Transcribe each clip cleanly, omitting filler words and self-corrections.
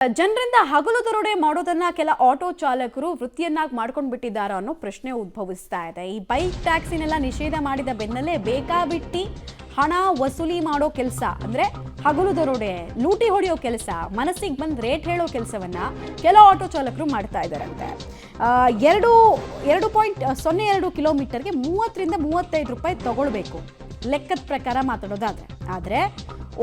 ಜನರಿಂದ ಹಗಲು ದರೋಡೆ ಮಾಡೋದನ್ನ ಕೆಲ ಆಟೋ ಚಾಲಕರು ವೃತ್ತಿಯನ್ನಾಗಿ ಮಾಡ್ಕೊಂಡು ಬಿಟ್ಟಿದ್ದಾರಾ ಅನ್ನೋ ಪ್ರಶ್ನೆ ಉದ್ಭವಿಸ್ತಾ ಇದೆ. ಈ ಬೈಕ್ ಟ್ಯಾಕ್ಸಿನೆಲ್ಲ ನಿಷೇಧ ಮಾಡಿದ ಬೆನ್ನಲ್ಲೇ ಬೇಕಾಬಿಟ್ಟಿ ಹಣ ವಸೂಲಿ ಮಾಡೋ ಕೆಲಸ ಅಂದ್ರೆ ಹಗಲು ದರೋಡೆ, ಲೂಟಿ ಹೊಡೆಯೋ ಕೆಲಸ, ಮನಸ್ಸಿಗೆ ಬಂದು ರೇಟ್ ಹೇಳೋ ಕೆಲಸವನ್ನ ಕೆಲ ಆಟೋ ಚಾಲಕರು ಮಾಡ್ತಾ ಇದ್ದಾರಂತೆ. 2.02 ಕಿಲೋಮೀಟರ್ಗೆ 30ರಿಂದ 35 ರೂಪಾಯಿ ತಗೊಳ್ಬೇಕು ಲೆಕ್ಕದ ಪ್ರಕಾರ ಮಾತಾಡೋದಾದ್ರೆ. ಆದರೆ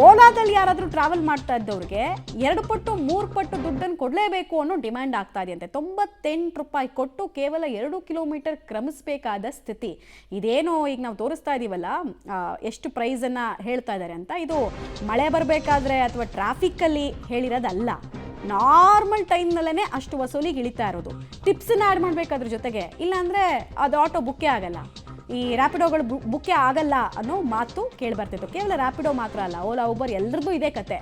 ಓಲಾದಲ್ಲಿ ಯಾರಾದರೂ ಟ್ರಾವೆಲ್ ಮಾಡ್ತಾ ಇದ್ದವ್ರಿಗೆ 2 ಪಟ್ಟು 3 ಪಟ್ಟು ದುಡ್ಡನ್ನು ಕೊಡಲೇಬೇಕು ಅನ್ನೋ ಡಿಮ್ಯಾಂಡ್ ಆಗ್ತಾ ಇದೆಯಂತೆ. 98 ರೂಪಾಯಿ ಕೊಟ್ಟು ಕೇವಲ 2 ಕಿಲೋಮೀಟರ್ ಕ್ರಮಿಸಬೇಕಾದ ಸ್ಥಿತಿ. ಇದೇನು ಈಗ ನಾವು ತೋರಿಸ್ತಾ ಇದ್ದೀವಲ್ಲ, ಎಷ್ಟು ಪ್ರೈಸನ್ನು ಹೇಳ್ತಾ ಇದ್ದಾರೆ ಅಂತ, ಇದು ಮಳೆ ಬರಬೇಕಾದ್ರೆ ಅಥವಾ ಟ್ರಾಫಿಕ್ಕಲ್ಲಿ ಹೇಳಿರೋದಲ್ಲ. ನಾರ್ಮಲ್ ಟೈಮ್ನಲ್ಲೇ ಅಷ್ಟು ವಸೂಲಿಗೆ ಇಳಿತಾ ಇರೋದು. ಟಿಪ್ಸನ್ನ ಆ್ಯಡ್ ಮಾಡಬೇಕಾದ್ರ ಜೊತೆಗೆ, ಇಲ್ಲಾಂದರೆ ಅದು ಆಟೋ ಬುಕ್ಕೇ ಆಗಲ್ಲ, ಈ ರ್ಯಾಪಿಡೋಗಳು ಬುಕ್ಕೇ ಆಗಲ್ಲ ಅನ್ನೋ ಮಾತು ಕೇಳಿಬರ್ತಿತ್ತು. ಕೇವಲ ರ್ಯಾಪಿಡೋ ಮಾತ್ರ ಅಲ್ಲ, ಓಲಾ, ಊಬರ್ ಎಲ್ಲರದ್ದು ಇದೇ ಕತೆ.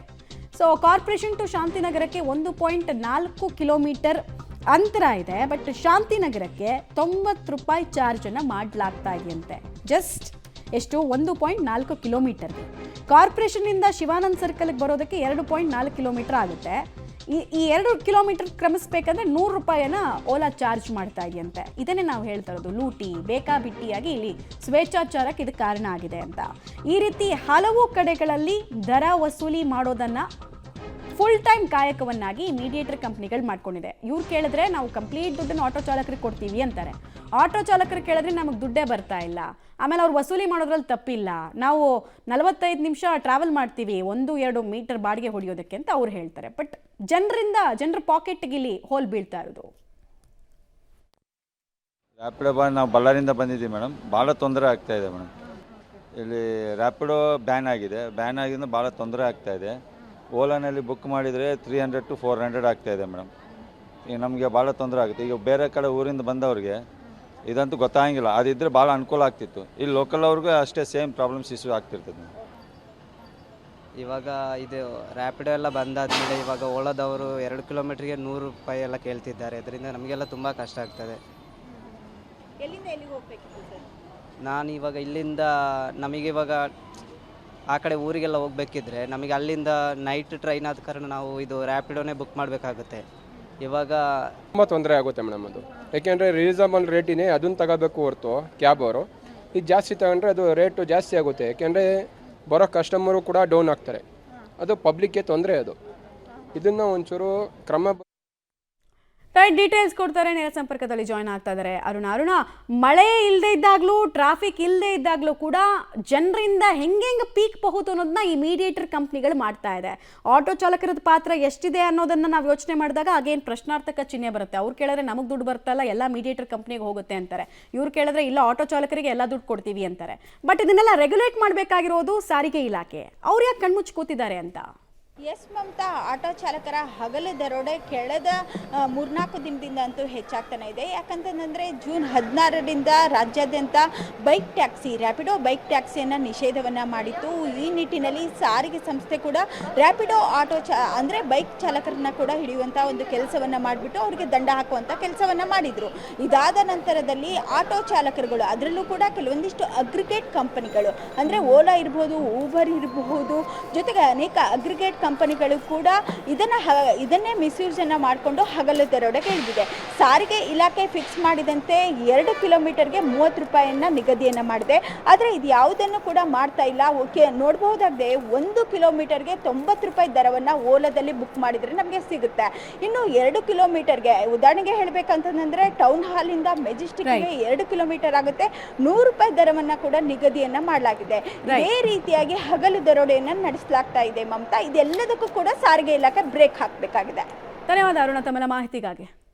ಸೊ ಕಾರ್ಪೊರೇಷನ್ ಟು ಶಾಂತಿನಗರಕ್ಕೆ 1.4 ಕಿಲೋಮೀಟರ್ ಅಂತರ ಇದೆ. ಬಟ್ ಶಾಂತಿನಗರಕ್ಕೆ 90 ರೂಪಾಯಿ ಚಾರ್ಜನ್ನು ಮಾಡಲಾಗ್ತಾ ಇದೆಯಂತೆ. ಜಸ್ಟ್ ಎಷ್ಟು? 1.4 ಕಿಲೋಮೀಟರ್ಗೆ. ಕಾರ್ಪೊರೇಷನ್ನಿಂದ ಶಿವಾನಂದ್ ಸರ್ಕಲ್ಗೆ ಬರೋದಕ್ಕೆ 2.4 ಕಿಲೋಮೀಟರ್ ಆಗುತ್ತೆ. ಈ 2 ಕಿಲೋಮೀಟರ್ ಕ್ರಮಿಸ್ಬೇಕಂದ್ರೆ 100 ರೂಪಾಯಿನ ಓಲಾ ಚಾರ್ಜ್ ಮಾಡ್ತಾ ಇದೆಯಂತೆ. ಇದನ್ನೇ ನಾವು ಹೇಳ್ತಾ ಇರೋದು, ಲೂಟಿ, ಬೇಕಾಬಿಟ್ಟಿಯಾಗಿ ಇಲ್ಲಿ ಸ್ವೇಚ್ಛಾಚಾರಕ್ಕೆ ಇದು ಕಾರಣ ಆಗಿದೆ ಅಂತ. ಈ ರೀತಿ ಹಲವು ಕಡೆಗಳಲ್ಲಿ ದರ ವಸೂಲಿ ಮಾಡೋದನ್ನ ಫುಲ್ ಟೈಮ್ ಕಾಯಕವನ್ನಾಗಿ ಮೀಡಿಯೇಟರ್ ಕಂಪ್ನಿಗಳು ಮಾಡ್ಕೊಂಡಿದೆ. ಇವ್ರು ಕೇಳಿದ್ರೆ ನಾವು ಕಂಪ್ಲೀಟ್ ದುಡ್ಡನ್ನು ಆಟೋ ಚಾಲಕರಿಗೆ ಕೊಡ್ತೀವಿ ಅಂತಾರೆ. ಆಟೋ ಚಾಲಕರು ಕೇಳಿದ್ರೆ ನಮಗೆ ದುಡ್ಡೇ ಬರ್ತಾ ಇಲ್ಲ, ಆಮೇಲೆ ಅವ್ರು ವಸೂಲಿ ಮಾಡೋದ್ರಲ್ಲಿ ತಪ್ಪಿಲ್ಲ, ನಾವು 45 ನಿಮಿಷ ಟ್ರಾವೆಲ್ ಮಾಡ್ತೀವಿ 1-2 ಮೀಟರ್ ಬಾಡಿಗೆ ಹೊಡೆಯೋದಕ್ಕೆ ಅಂತ ಅವ್ರು ಹೇಳ್ತಾರೆ. ಬಟ್ ಜನರ ಪಾಕೆಟ್ಗೆ ಇಲ್ಲಿ ಹೋಲ್ ಬೀಳ್ತಾ ಇರೋದು. ರ್ಯಾಪಿಡೋ ನಾವು ಬಳ್ಳಾರಿಯಿಂದ ಬಂದಿದ್ದೀವಿ ಮೇಡಮ್. ಭಾಳ ತೊಂದರೆ ಆಗ್ತಾ ಇದೆ ಮೇಡಮ್. ಇಲ್ಲಿ ರ್ಯಾಪಿಡೋ ಬ್ಯಾನ್ ಆಗಿದೆ. ಬ್ಯಾನ್ ಆಗಿದ್ದು ಭಾಳ ತೊಂದರೆ ಆಗ್ತಾ ಇದೆ. ಓಲಾನಲ್ಲಿ ಬುಕ್ ಮಾಡಿದರೆ 300 to 400 ಆಗ್ತಾ ಇದೆ ಮೇಡಮ್. ಈಗ ನಮಗೆ ಭಾಳ ತೊಂದರೆ ಆಗುತ್ತೆ. ಈಗ ಬೇರೆ ಕಡೆ ಊರಿಂದ ಬಂದವ್ರಿಗೆ ಇದಂತೂ ಗೊತ್ತಾಗಿಲ್ಲ. ಅದಿದ್ದರೆ ಭಾಳ ಅನುಕೂಲ ಆಗ್ತಿತ್ತು. ಇಲ್ಲಿ ಲೋಕಲ್ ಅವ್ರಿಗೂ ಅಷ್ಟೇ ಸೇಮ್ ಪ್ರಾಬ್ಲಮ್ಸ್ ಇಶ್ಯೂ ಆಗ್ತಿರ್ತದೆ. ಇವಾಗ ಇದು ರ್ಯಾಪಿಡೋ ಎಲ್ಲ ಬಂದಾದಮೇಲೆ ಇವಾಗ ಓಲಾದವರು 2 ಕಿಲೋಮೀಟ್ರಿಗೆ 100 ರೂಪಾಯಿ ಎಲ್ಲ ಕೇಳ್ತಿದ್ದಾರೆ. ಇದರಿಂದ ನಮಗೆಲ್ಲ ತುಂಬ ಕಷ್ಟ ಆಗ್ತದೆ. ಎಲ್ಲಿಂದ ಎಲ್ಲಿಗೆ ಹೋಗಬೇಕಿತ್ತು ಸರ್? ನಾನು ಇವಾಗ ಇಲ್ಲಿಂದ ನಮಗೆ ಇವಾಗ ಆ ಕಡೆ ಊರಿಗೆಲ್ಲ ಹೋಗ್ಬೇಕಿದ್ರೆ ನಮಗೆ ಅಲ್ಲಿಂದ ನೈಟ್ ಟ್ರೈನ್ ಆದ ಕಾರಣ ನಾವು ಇದು ರ್ಯಾಪಿಡೋನೇ ಬುಕ್ ಮಾಡಬೇಕಾಗುತ್ತೆ. ಇವಾಗ ತುಂಬ ತೊಂದರೆ ಆಗುತ್ತೆ ಮೇಡಮ್. ಅದು ಯಾಕೆಂದರೆ ರೀಸನಬಲ್ ರೇಟಿನೇ ಅದನ್ನು ತಗೋಬೇಕು ಹೊರತು ಕ್ಯಾಬ್ ಅವರು ಇದು ಜಾಸ್ತಿ ತಗೊಂಡ್ರೆ ಅದು ರೇಟು ಜಾಸ್ತಿ ಆಗುತ್ತೆ. ಯಾಕೆಂದರೆ ಬರೋ ಕಸ್ಟಮರು ಕೂಡ ಡೌನ್ ಆಗ್ತಾರೆ. ಅದು ಪಬ್ಲಿಕ್ಗೆ ತೊಂದರೆ. ಅದು ಇದನ್ನು ಒಂಚೂರು ಕ್ರಮ ರೈಟ್. ಡೀಟೇಲ್ಸ್ ಕೊಡ್ತಾರೆ, ನೇರ ಸಂಪರ್ಕದಲ್ಲಿ ಜಾಯ್ನ್ ಆಗ್ತಾ ಇದ್ದಾರೆ ಅರುಣ. ಮಳೆ ಇಲ್ಲದೆ ಇದ್ದಾಗಲೂ, ಟ್ರಾಫಿಕ್ ಇಲ್ಲದೆ ಇದ್ದಾಗಲೂ ಕೂಡ ಜನರಿಂದ ಹೆಂಗೆ ಪೀಕ್ ಬಹುದು ಅನ್ನೋದನ್ನ ಈ ಮೀಡಿಯೇಟರ್ ಕಂಪ್ನಿಗಳು ಮಾಡ್ತಾ ಇದೆ. ಆಟೋ ಚಾಲಕರದ ಪಾತ್ರ ಎಷ್ಟಿದೆ ಅನ್ನೋದನ್ನ ನಾವು ಯೋಚನೆ ಮಾಡಿದಾಗ ಅಗೇನ್ ಪ್ರಶ್ನಾರ್ಥಕ ಚಿಹ್ನೆ ಬರುತ್ತೆ. ಅವ್ರು ಕೇಳಿದ್ರೆ ನಮಗೆ ದುಡ್ಡು ಬರ್ತಲ್ಲ, ಎಲ್ಲ ಮೀಡಿಯೇಟರ್ ಕಂಪ್ನಿಗೆ ಹೋಗುತ್ತೆ ಅಂತಾರೆ. ಇವ್ರು ಕೇಳಿದ್ರೆ ಇಲ್ಲ, ಆಟೋ ಚಾಲಕರಿಗೆ ಎಲ್ಲ ದುಡ್ಡು ಕೊಡ್ತೀವಿ ಅಂತಾರೆ. ಬಟ್ ಇದನ್ನೆಲ್ಲ ರೆಗ್ಯುಲೇಟ್ ಮಾಡಬೇಕಾಗಿರೋದು ಸಾರಿಗೆ ಇಲಾಖೆ. ಅವ್ರು ಯಾಕೆ ಕಣ್ಮುಚ್ಚಿ ಕೂತಿದ್ದಾರೆ ಅಂತ? ಎಸ್ ಮಮತಾ, ಆಟೋ ಚಾಲಕರ ಹಗಲು ದರೋಡೆ ಕಳೆದ 3-4 ದಿನದಿಂದ ಅಂತೂ ಹೆಚ್ಚಾಗ್ತಾನೆ ಇದೆ. ಯಾಕಂತಂದರೆ ಜೂನ್ 16ರಿಂದ ರಾಜ್ಯಾದ್ಯಂತ ಬೈಕ್ ಟ್ಯಾಕ್ಸಿ, ರ್ಯಾಪಿಡೋ ಬೈಕ್ ಟ್ಯಾಕ್ಸಿಯನ್ನು ನಿಷೇಧವನ್ನು ಮಾಡಿತ್ತು. ಈ ನಿಟ್ಟಿನಲ್ಲಿ ಸಾರಿಗೆ ಸಂಸ್ಥೆ ಕೂಡ ರ್ಯಾಪಿಡೋ ಆಟೋ ಅಂದರೆ ಬೈಕ್ ಚಾಲಕರನ್ನ ಕೂಡ ಹಿಡಿಯುವಂಥ ಒಂದು ಕೆಲಸವನ್ನು ಮಾಡಿಬಿಟ್ಟು ಅವರಿಗೆ ದಂಡ ಹಾಕುವಂಥ ಕೆಲಸವನ್ನು ಮಾಡಿದರು. ಇದಾದ ನಂತರದಲ್ಲಿ ಆಟೋ ಚಾಲಕರುಗಳು, ಅದರಲ್ಲೂ ಕೂಡ ಕೆಲವೊಂದಿಷ್ಟು ಅಗ್ರಿಗೇಟ್ ಕಂಪನಿಗಳು ಅಂದರೆ ಓಲಾ ಇರ್ಬೋದು, ಊಬರ್ ಇರಬಹುದು, ಜೊತೆಗೆ ಅನೇಕ ಅಗ್ರಿಗೇಟ್ ಕಂಪನಿಗಳು ಕೂಡ ಇದನ್ನೇ ಮಿಸ್ಯೂಸನ್ನು ಮಾಡಿಕೊಂಡು ಹಗಲು ದರೋಡೆಗೆ ಇಳಿದಿದೆ. ಸಾರಿಗೆ ಇಲಾಖೆ ಫಿಕ್ಸ್ ಮಾಡಿದಂತೆ 2 ಕಿಲೋಮೀಟರ್ಗೆ 30 ರೂಪಾಯಿಯನ್ನು ನಿಗದಿಯನ್ನು ಮಾಡಿದೆ. ಆದರೆ ಇದು ಯಾವುದನ್ನು ಕೂಡ ಮಾಡ್ತಾ ಇಲ್ಲ. ನೋಡಬಹುದಾಗಿದೆ, 1 ಕಿಲೋಮೀಟರ್ಗೆ 90 ರೂಪಾಯಿ ದರವನ್ನು ಓಲಾದಲ್ಲಿ ಬುಕ್ ಮಾಡಿದರೆ ನಮಗೆ ಸಿಗುತ್ತೆ. ಇನ್ನು 2 ಕಿಲೋಮೀಟರ್ಗೆ ಉದಾಹರಣೆಗೆ ಹೇಳಬೇಕಂತಂದರೆ ಟೌನ್ ಹಾಲಿಂದ ಮೆಜೆಸ್ಟಿಕ್ಗೆ 2 ಕಿಲೋಮೀಟರ್ ಆಗುತ್ತೆ, 100 ರೂಪಾಯಿ ದರವನ್ನು ಕೂಡ ನಿಗದಿಯನ್ನು ಮಾಡಲಾಗಿದೆ. ಇದೇ ರೀತಿಯಾಗಿ ಹಗಲು ದರೋಡೆಯನ್ನು ನಡೆಸಲಾಗ್ತಾ ಇದೆ ಮಮತಾ. ಇದೆಲ್ಲದಕ್ಕೂ ಕೂಡ ಸಾರಿಗೆ ಇಲಾಖೆ ಬ್ರೇಕ್ ಹಾಕಬೇಕಾಗಿದೆ. ಧನ್ಯವಾದ ಅರುಣ ತಮ್ಮ ಮಾಹಿತಿಗಾಗಿ.